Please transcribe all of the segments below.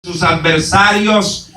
sus adversarios,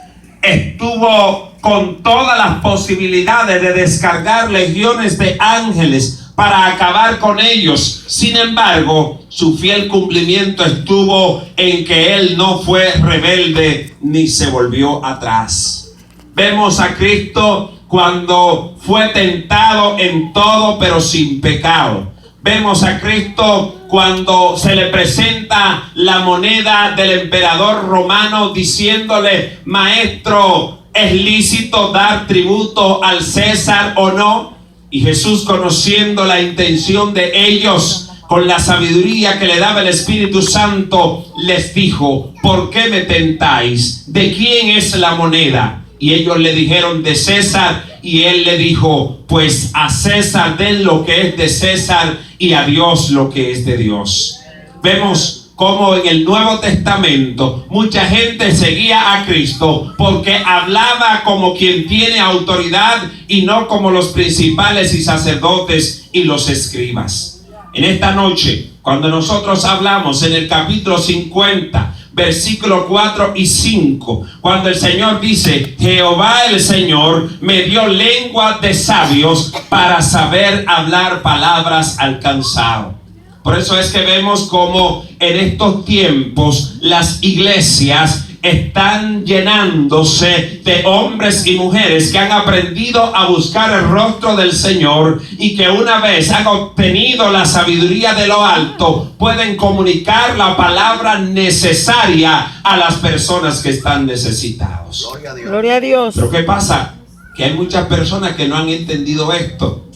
estuvo con todas las posibilidades de descargar legiones de ángeles para acabar con ellos. Sin embargo, su fiel cumplimiento estuvo en que él no fue rebelde ni se volvió atrás. Vemos a Cristo cuando fue tentado en todo, pero sin pecado. Vemos a Cristo cuando se le presenta la moneda del emperador romano diciéndole: maestro, ¿es lícito dar tributo al César o no? Y Jesús, conociendo la intención de ellos, con la sabiduría que le daba el Espíritu Santo, les dijo: ¿por qué me tentáis? ¿De quién es la moneda? Y ellos le dijeron: de César. Y él le dijo: pues a César den lo que es de César y a Dios lo que es de Dios. Vemos cómo en el Nuevo Testamento mucha gente seguía a Cristo porque hablaba como quien tiene autoridad y no como los principales y sacerdotes y los escribas. En esta noche, cuando nosotros hablamos en el capítulo 50, versículo 4 y 5, cuando el Señor dice: Jehová el Señor me dio lengua de sabios para saber hablar palabras al cansado. Por eso es que vemos como en estos tiempos las iglesias están llenándose de hombres y mujeres que han aprendido a buscar el rostro del Señor y que una vez han obtenido la sabiduría de lo alto, pueden comunicar la palabra necesaria a las personas que están necesitados. Gloria a Dios. Gloria a Dios. Pero ¿qué pasa? Que hay muchas personas que no han entendido esto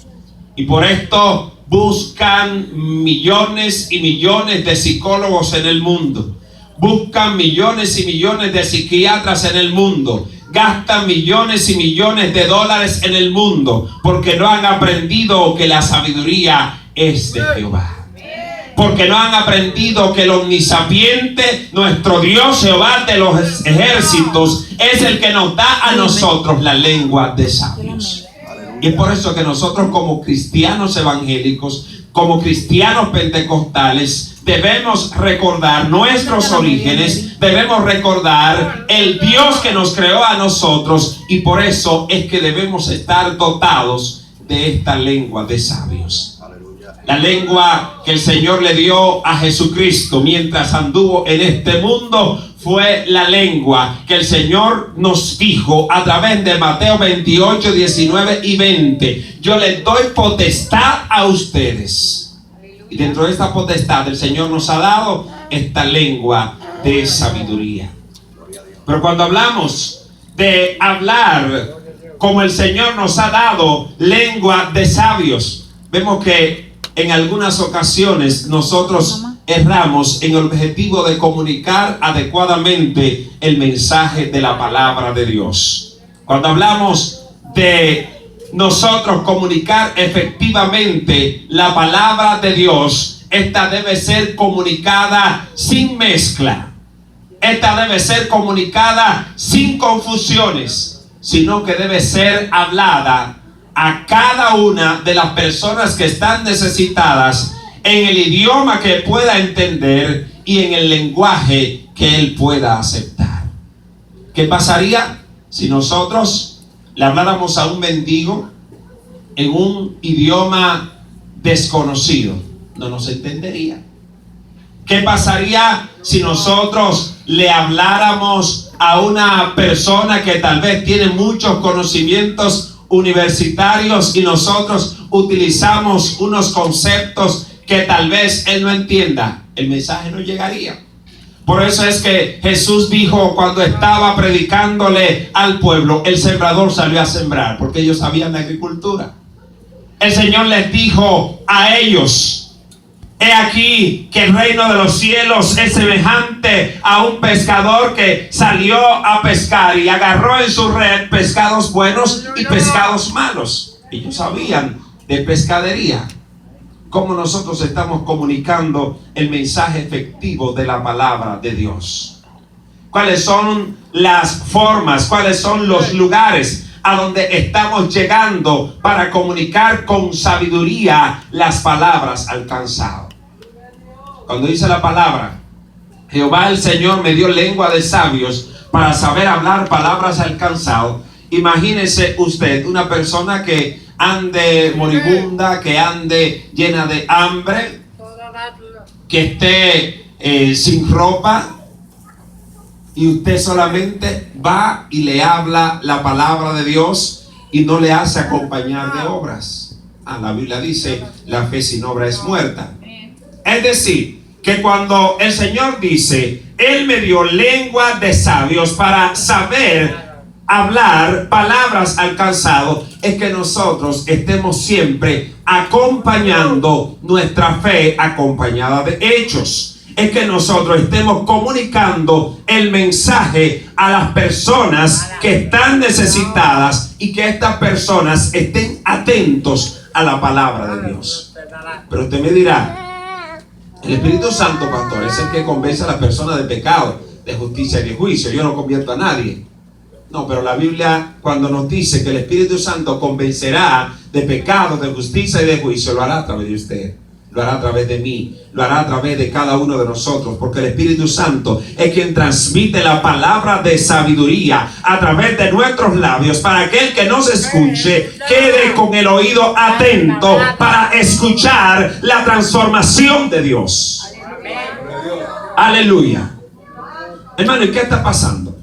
y por esto buscan millones y millones de psicólogos en el mundo. Buscan millones y millones de psiquiatras en el mundo. Gastan millones y millones de dólares en el mundo porque no han aprendido que la sabiduría es de Jehová. Porque no han aprendido que el omnisapiente, nuestro Dios Jehová de los ejércitos, es el que nos da a nosotros la lengua de sabios. Y es por eso que nosotros, como cristianos evangélicos, como cristianos pentecostales, debemos recordar nuestros orígenes, debemos recordar el Dios que nos creó a nosotros, y por eso es que debemos estar dotados de esta lengua de sabios. La lengua que el Señor le dio a Jesucristo mientras anduvo en este mundo fue la lengua que el Señor nos dijo a través de Mateo 28, 19 y 20. Yo les doy potestad a ustedes. Y dentro de esta potestad el Señor nos ha dado esta lengua de sabiduría. Pero cuando hablamos de hablar como el Señor nos ha dado lengua de sabios, vemos que en algunas ocasiones nosotros erramos en el objetivo de comunicar adecuadamente el mensaje de la palabra de Dios. Cuando hablamos de nosotros comunicar efectivamente la palabra de Dios, esta debe ser comunicada sin mezcla. Esta debe ser comunicada sin confusiones, sino que debe ser hablada a cada una de las personas que están necesitadas en el idioma que pueda entender y en el lenguaje que él pueda aceptar. ¿Qué pasaría si nosotros le habláramos a un mendigo en un idioma desconocido? No nos entendería. ¿Qué pasaría si nosotros le habláramos a una persona que tal vez tiene muchos conocimientos universitarios y nosotros utilizamos unos conceptos que tal vez él no entienda? El mensaje no llegaría. Por eso es que Jesús dijo cuando estaba predicándole al pueblo: el sembrador salió a sembrar, porque ellos sabían de agricultura. El Señor les dijo a ellos: he aquí que el reino de los cielos es semejante a un pescador que salió a pescar y agarró en su red pescados buenos y pescados malos. Ellos sabían de pescadería. ¿Cómo nosotros estamos comunicando el mensaje efectivo de la palabra de Dios? ¿Cuáles son las formas, cuáles son los lugares a donde estamos llegando para comunicar con sabiduría las palabras al cansado? Cuando dice la palabra, Jehová el Señor me dio lengua de sabios para saber hablar palabras al cansado. Imagínese usted una persona que ande moribunda, que ande llena de hambre, que esté sin ropa, y usted solamente va y le habla la palabra de Dios y no le hace acompañar de obras. La Biblia dice, la fe sin obra es muerta. Es decir, que cuando el Señor dice, Él me dio lengua de sabios para saber hablar palabras al cansado, es que nosotros estemos siempre acompañando nuestra fe acompañada de hechos. Es que nosotros estemos comunicando el mensaje a las personas que están necesitadas y que estas personas estén atentos a la palabra de Dios. Pero usted me dirá, el Espíritu Santo, pastor, es el que convence a las personas de pecado, de justicia y de juicio. Yo no convierto a nadie. No, pero la Biblia, cuando nos dice que el Espíritu Santo convencerá de pecado, de justicia y de juicio, lo hará a través de usted, lo hará a través de mí, lo hará a través de cada uno de nosotros, porque el Espíritu Santo es quien transmite la palabra de sabiduría a través de nuestros labios, para que el que nos escuche quede con el oído atento para escuchar la transformación de Dios. Aleluya. Hermano, ¿y qué está pasando?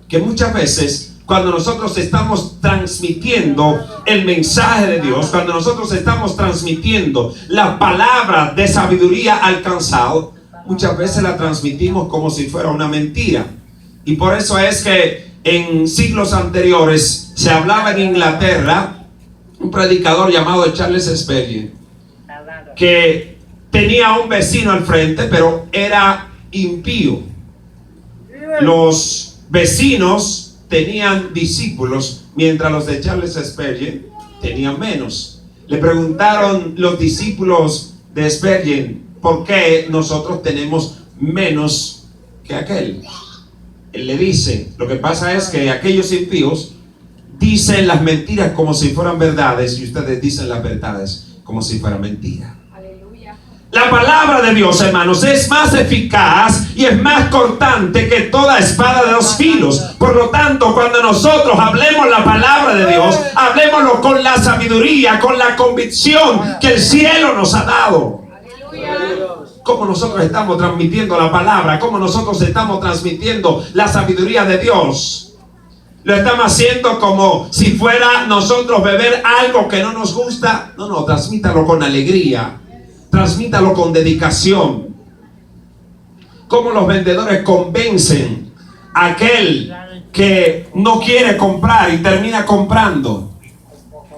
Que muchas veces cuando nosotros estamos transmitiendo el mensaje de Dios, cuando nosotros estamos transmitiendo la palabra de sabiduría al cansado, muchas veces la transmitimos como si fuera una mentira. Y por eso es que en siglos anteriores se hablaba en Inglaterra un predicador llamado Charles Spurgeon, que tenía un vecino al frente, pero era impío. Los vecinos tenían discípulos, mientras los de Charles Spurgeon tenían menos. Le preguntaron los discípulos de Spurgeon, ¿por qué nosotros tenemos menos que aquel? Él le dice, lo que pasa es que aquellos impíos dicen las mentiras como si fueran verdades, y ustedes dicen las verdades como si fueran mentiras. La palabra de Dios, hermanos, es más eficaz y es más cortante que toda espada de dos filos. Por lo tanto, cuando nosotros hablemos la palabra de Dios, hablemoslo con la sabiduría, con la convicción que el cielo nos ha dado. Cómo nosotros estamos transmitiendo la palabra, cómo nosotros estamos transmitiendo la sabiduría de Dios. Lo estamos haciendo como si fuera nosotros beber algo que no nos gusta. No, transmítalo con alegría. Transmítalo con dedicación. Cómo los vendedores convencen a aquel que no quiere comprar y termina comprando,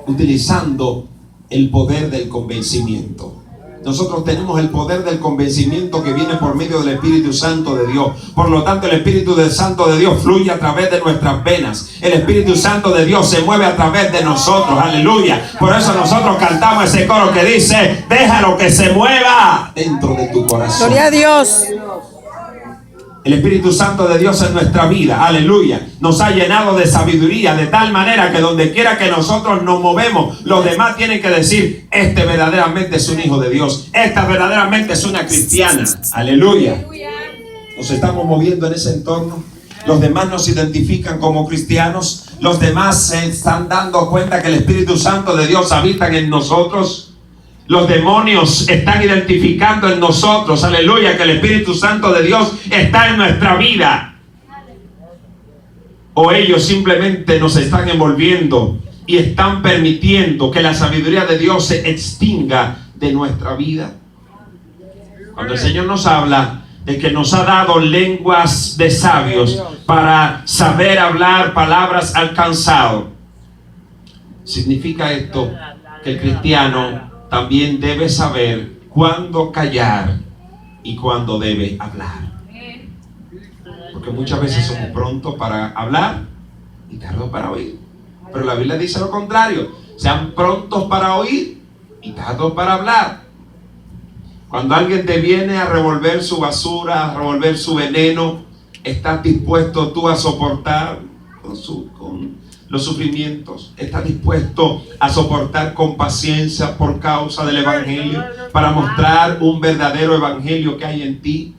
utilizando el poder del convencimiento. Nosotros tenemos el poder del convencimiento que viene por medio del Espíritu Santo de Dios. Por lo tanto, el Espíritu Santo de Dios fluye a través de nuestras venas. El Espíritu Santo de Dios se mueve a través de nosotros. Aleluya. Por eso nosotros cantamos ese coro que dice, déjalo que se mueva dentro de tu corazón. Gloria a Dios. El Espíritu Santo de Dios en nuestra vida, aleluya, nos ha llenado de sabiduría, de tal manera que donde quiera que nosotros nos movemos, los demás tienen que decir, este verdaderamente es un hijo de Dios, esta verdaderamente es una cristiana, aleluya. Nos estamos moviendo en ese entorno, los demás nos identifican como cristianos, los demás se están dando cuenta que el Espíritu Santo de Dios habita en nosotros. Los demonios están identificando en nosotros, aleluya, que el Espíritu Santo de Dios está en nuestra vida. O ellos simplemente nos están envolviendo y están permitiendo que la sabiduría de Dios se extinga de nuestra vida. Cuando el Señor nos habla de que nos ha dado lenguas de sabios para saber hablar palabras al cansado, significa esto que el cristiano también debe saber cuándo callar y cuándo debe hablar. Porque muchas veces somos prontos para hablar y tardos para oír. Pero la Biblia dice lo contrario. Sean prontos para oír y tardos para hablar. Cuando alguien te viene a revolver su basura, a revolver su veneno, ¿estás dispuesto tú a soportar con los sufrimientos? ¿Estás dispuesto a soportar con paciencia por causa del evangelio, para mostrar un verdadero evangelio que hay en ti?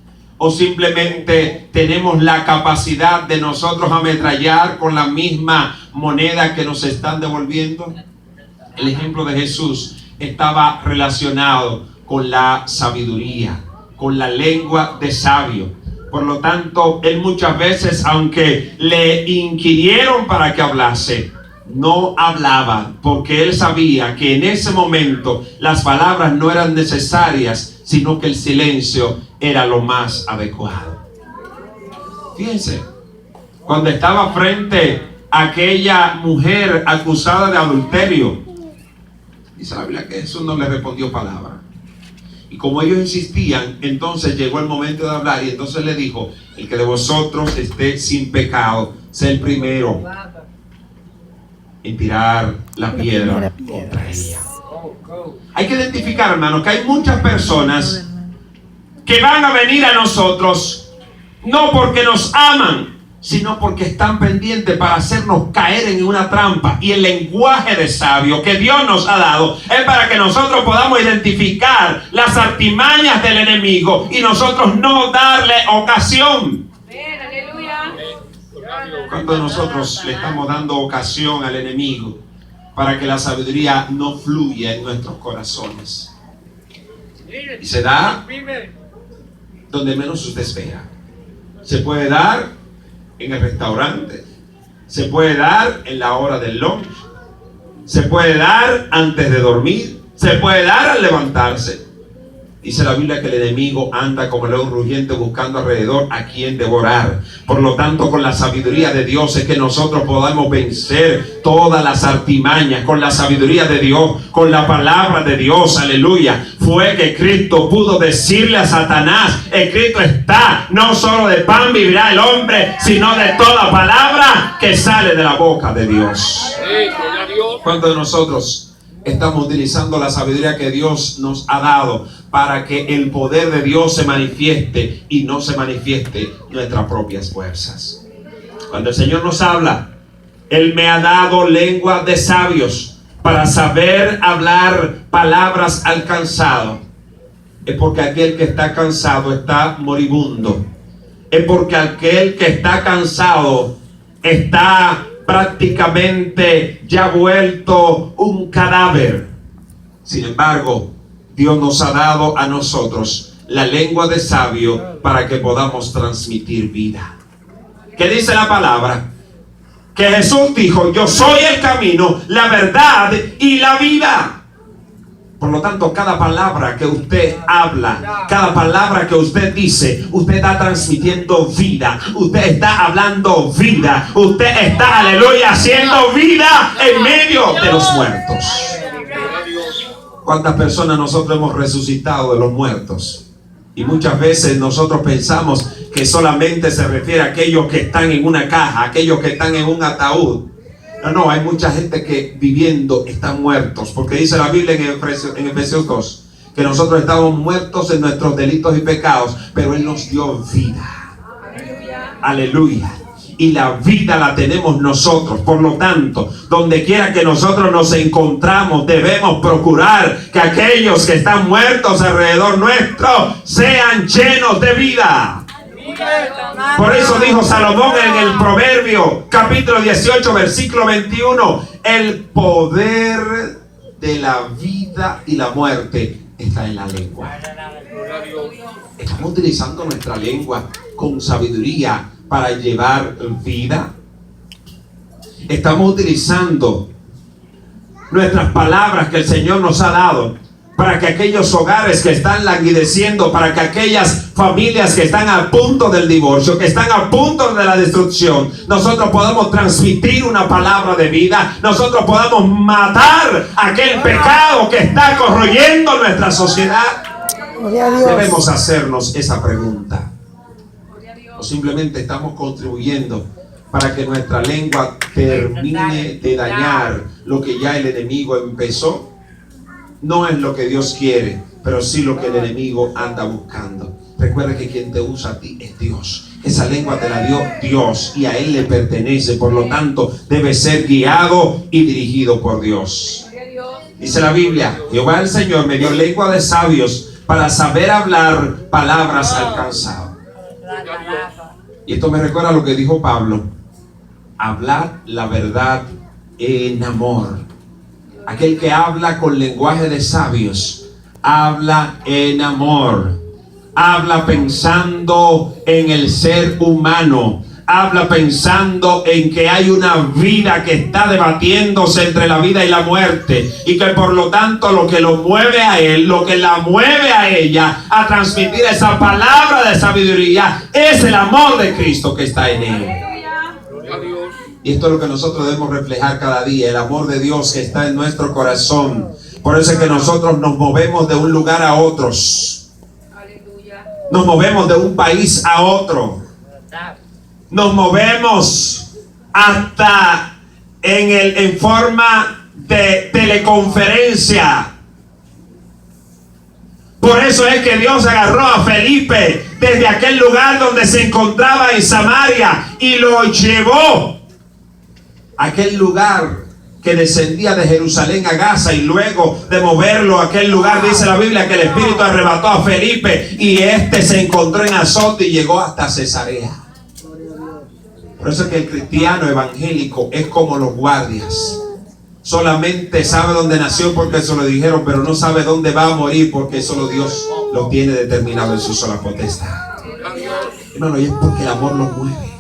¿O simplemente tenemos la capacidad de nosotros ametrallar con la misma moneda que nos están devolviendo? El ejemplo de Jesús estaba relacionado con la sabiduría, con la lengua de sabio. Por lo tanto, él muchas veces, aunque le inquirieron para que hablase, no hablaba, porque él sabía que en ese momento las palabras no eran necesarias, sino que el silencio era lo más adecuado. Fíjense, cuando estaba frente a aquella mujer acusada de adulterio, dice la Biblia que Jesús no le respondió palabra. Y como ellos insistían, entonces llegó el momento de hablar, y entonces le dijo: el que de vosotros esté sin pecado, sea el primero en tirar la piedra contra ella. Hay que identificar, hermano, que hay muchas personas que van a venir a nosotros no porque nos aman, sino porque están pendientes para hacernos caer en una trampa. Y el lenguaje de sabio que Dios nos ha dado es para que nosotros podamos identificar las artimañas del enemigo y nosotros no darle ocasión. Cuando nosotros le estamos dando ocasión al enemigo para que la sabiduría no fluya en nuestros corazones, y se da donde menos usted espera. Se puede dar en el restaurante, se puede dar en la hora del lunch, se puede dar antes de dormir, se puede dar al levantarse. Dice la Biblia que el enemigo anda como león rugiente buscando alrededor a quien devorar. Por lo tanto, con la sabiduría de Dios es que nosotros podamos vencer todas las artimañas. Con la sabiduría de Dios, con la palabra de Dios, aleluya, fue que Cristo pudo decirle a Satanás: escrito está, no solo de pan vivirá el hombre, sino de toda palabra que sale de la boca de Dios. ¿Cuántos de nosotros estamos utilizando la sabiduría que Dios nos ha dado para que el poder de Dios se manifieste y no se manifieste nuestras propias fuerzas? Cuando el Señor nos habla, Él me ha dado lengua de sabios para saber hablar palabras al cansado. Es porque aquel que está cansado está moribundo. Es porque aquel que está cansado está prácticamente ya vuelto un cadáver. Sin embargo, Dios nos ha dado a nosotros la lengua de sabio para que podamos transmitir vida. ¿Qué dice la palabra? Que Jesús dijo: yo soy el camino, la verdad y la vida. Por lo tanto, cada palabra que usted habla, cada palabra que usted dice, usted está transmitiendo vida. Usted está hablando vida. Usted está, aleluya, haciendo vida en medio de los muertos. ¿Cuántas personas nosotros hemos resucitado de los muertos? Y muchas veces nosotros pensamos que solamente se refiere a aquellos que están en una caja, aquellos que están en un ataúd. No, hay mucha gente que viviendo están muertos, porque dice la Biblia en Efesios 2 que nosotros estábamos muertos en nuestros delitos y pecados, pero Él nos dio vida. Aleluya. Y la vida la tenemos nosotros. Por lo tanto, donde quiera que nosotros nos encontramos, debemos procurar que aquellos que están muertos alrededor nuestro sean llenos de vida. Por eso dijo Salomón en el Proverbio capítulo 18 versículo 21: el poder de la vida y la muerte está en la lengua. Estamos utilizando nuestra lengua con sabiduría para llevar vida. Estamos utilizando nuestras palabras que el Señor nos ha dado para que aquellos hogares que están languideciendo, para que aquellas familias que están a punto del divorcio, que están a punto de la destrucción, nosotros podamos transmitir una palabra de vida. Nosotros podamos matar aquel pecado que está corroyendo nuestra sociedad. Debemos hacernos esa pregunta. O simplemente estamos contribuyendo para que nuestra lengua termine de dañar lo que ya el enemigo empezó. No es lo que Dios quiere, pero sí lo que el enemigo anda buscando. Recuerda que quien te usa a ti es Dios. Esa lengua te la dio Dios y a Él le pertenece. Por lo tanto, debe ser guiado y dirigido por Dios. Dice la Biblia: Jehová el Señor me dio lengua de sabios para saber hablar palabras al cansado. Y esto me recuerda a lo que dijo Pablo: hablar la verdad en amor. Aquel que habla con lenguaje de sabios, habla en amor. Habla pensando en el ser humano. Habla pensando en que hay una vida que está debatiéndose entre la vida y la muerte, y que por lo tanto lo que lo mueve a él, lo que la mueve a ella a transmitir esa palabra de sabiduría, es el amor de Cristo que está en él. Y esto es lo que nosotros debemos reflejar cada día, el amor de Dios que está en nuestro corazón. Por eso es que nosotros nos movemos de un lugar a otros. Nos movemos de un país a otro. Nos movemos hasta en forma de teleconferencia. Por eso es que Dios agarró a Felipe desde aquel lugar donde se encontraba en Samaria y lo llevó a aquel lugar que descendía de Jerusalén a Gaza, y luego de moverlo a aquel lugar, dice la Biblia que el Espíritu arrebató a Felipe y este se encontró en Azoto y llegó hasta Cesarea. Por eso es que el cristiano evangélico es como los guardias. Solamente sabe dónde nació porque se lo dijeron, pero no sabe dónde va a morir porque solo Dios lo tiene determinado en su sola potestad. Hermano, y es porque el amor lo mueve.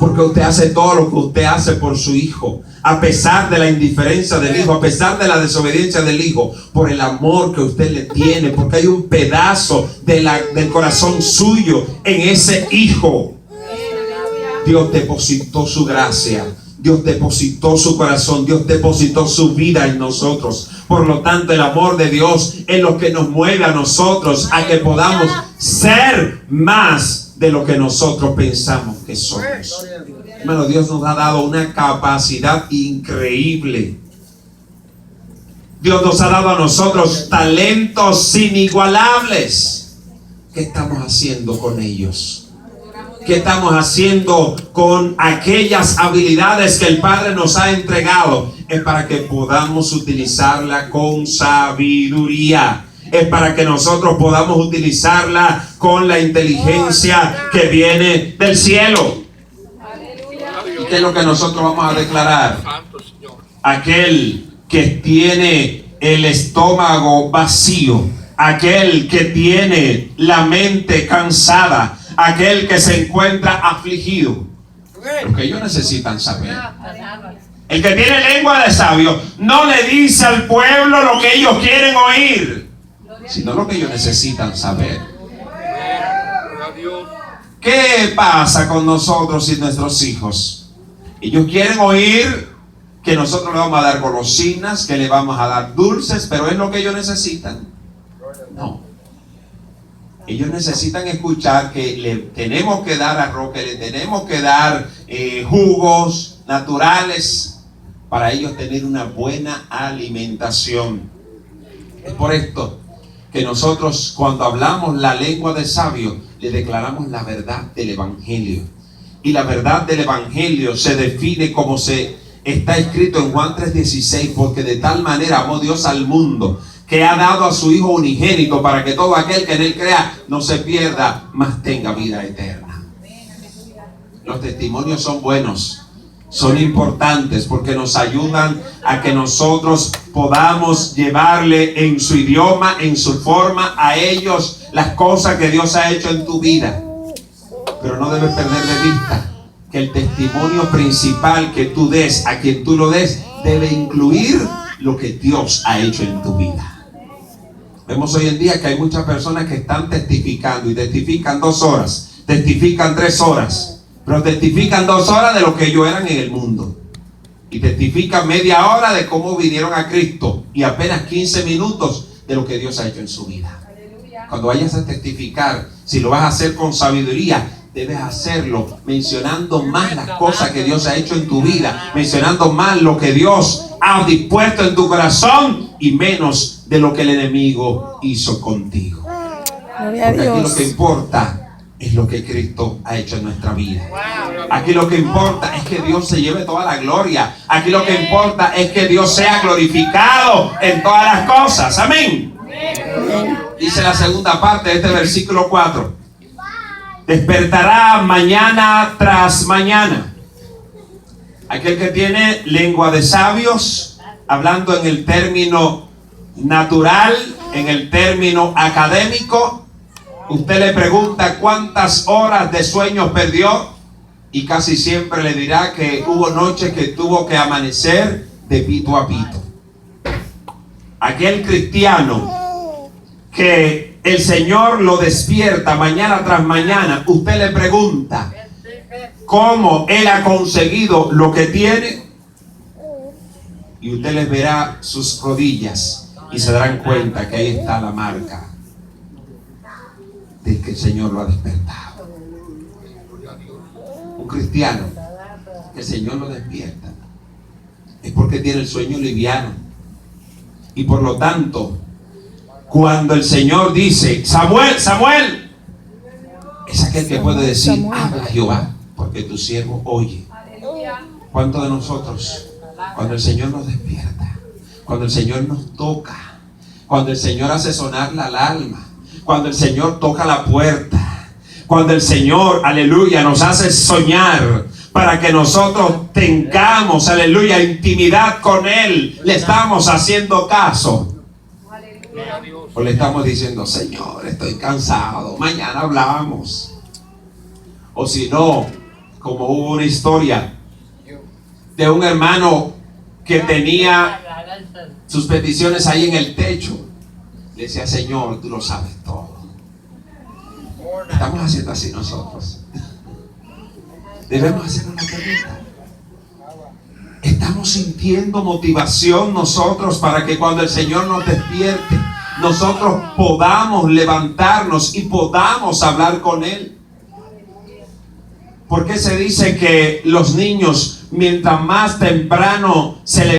Porque usted hace todo lo que usted hace por su hijo, a pesar de la indiferencia del hijo, a pesar de la desobediencia del hijo, por el amor que usted le tiene, porque hay un pedazo del corazón suyo en ese hijo. Dios depositó su gracia, Dios depositó su corazón, Dios depositó su vida en nosotros. Por lo tanto, el amor de Dios es lo que nos mueve a nosotros a que podamos ser más de lo que nosotros pensamos que somos. Hermano, Dios nos ha dado una capacidad increíble. Dios nos ha dado a nosotros talentos inigualables. ¿Qué estamos haciendo con ellos? ¿Qué estamos haciendo con aquellas habilidades que el Padre nos ha entregado? Es para que podamos utilizarla con sabiduría. Es para que nosotros podamos utilizarla con la inteligencia que viene del cielo. ¿Y qué es lo que nosotros vamos a declarar? Aquel que tiene el estómago vacío, aquel que tiene la mente cansada, aquel que se encuentra afligido. Lo que ellos necesitan saber. El que tiene lengua de sabio no le dice al pueblo lo que ellos quieren oír, sino lo que ellos necesitan saber. ¿Qué pasa con nosotros y nuestros hijos? Ellos quieren oír que nosotros le vamos a dar golosinas, que le vamos a dar dulces, pero ¿es lo que ellos necesitan? No. Ellos necesitan escuchar que le tenemos que dar arroz, que le tenemos que dar jugos naturales para ellos tener una buena alimentación. Es por esto que nosotros, cuando hablamos la lengua de sabio, le declaramos la verdad del Evangelio. Y la verdad del Evangelio se define como se está escrito en Juan 3:16, porque de tal manera amó Dios al mundo, que ha dado a su Hijo unigénito, para que todo aquel que en él crea no se pierda, mas tenga vida eterna. Los testimonios son buenos, son importantes, porque nos ayudan a que nosotros podamos llevarle en su idioma, en su forma, a ellos las cosas que Dios ha hecho en tu vida. Pero no debes perder de vista que el testimonio principal que tú des, a quien tú lo des, debe incluir lo que Dios ha hecho en tu vida. Vemos hoy en día que hay muchas personas que están testificando, y testifican 2 horas, testifican 3 horas, pero testifican 2 horas de lo que ellos eran en el mundo, y testifican media hora de cómo vinieron a Cristo, y apenas 15 minutos de lo que Dios ha hecho en su vida. Cuando vayas a testificar, si lo vas a hacer con sabiduría, debes hacerlo mencionando más las cosas que Dios ha hecho en tu vida, mencionando más lo que Dios ha dispuesto en tu corazón y menos de lo que el enemigo hizo contigo. Porque aquí lo que importa es lo que Cristo ha hecho en nuestra vida. Aquí lo que importa es que Dios se lleve toda la gloria. Aquí lo que importa es que Dios sea glorificado en todas las cosas. Amén. Dice la segunda parte de este versículo 4. despertará mañana tras mañana. Aquel que tiene lengua de sabios, hablando en el término natural, en el término académico, usted le pregunta cuántas horas de sueño perdió y casi siempre le dirá que hubo noches que tuvo que amanecer de pito a pito. Aquel cristiano que el Señor lo despierta mañana tras mañana, usted le pregunta cómo él ha conseguido lo que tiene y usted les verá sus rodillas y se darán cuenta que ahí está la marca de que el Señor lo ha despertado. Un cristiano que el Señor lo despierta es porque tiene el sueño liviano y por lo tanto cuando el Señor dice Samuel, Samuel, es aquel que puede decir habla Jehová, porque tu siervo oye. ¿Cuántos de nosotros, cuando el Señor nos despierta, cuando el Señor nos toca, cuando el Señor hace sonar la alarma, cuando el Señor toca la puerta, cuando el Señor, aleluya, nos hace soñar para que nosotros tengamos, aleluya, intimidad con Él, le estamos haciendo caso? O le estamos diciendo, Señor, estoy cansado, mañana hablamos. O si no, como hubo una historia de un hermano que tenía sus peticiones ahí en el techo, le decía, Señor, tú lo sabes todo. Estamos haciendo así nosotros. Debemos hacer una pregunta. ¿Estamos sintiendo motivación nosotros para que cuando el Señor nos despierte, nosotros podamos levantarnos y podamos hablar con Él? ¿Por qué se dice que los niños, mientras más temprano se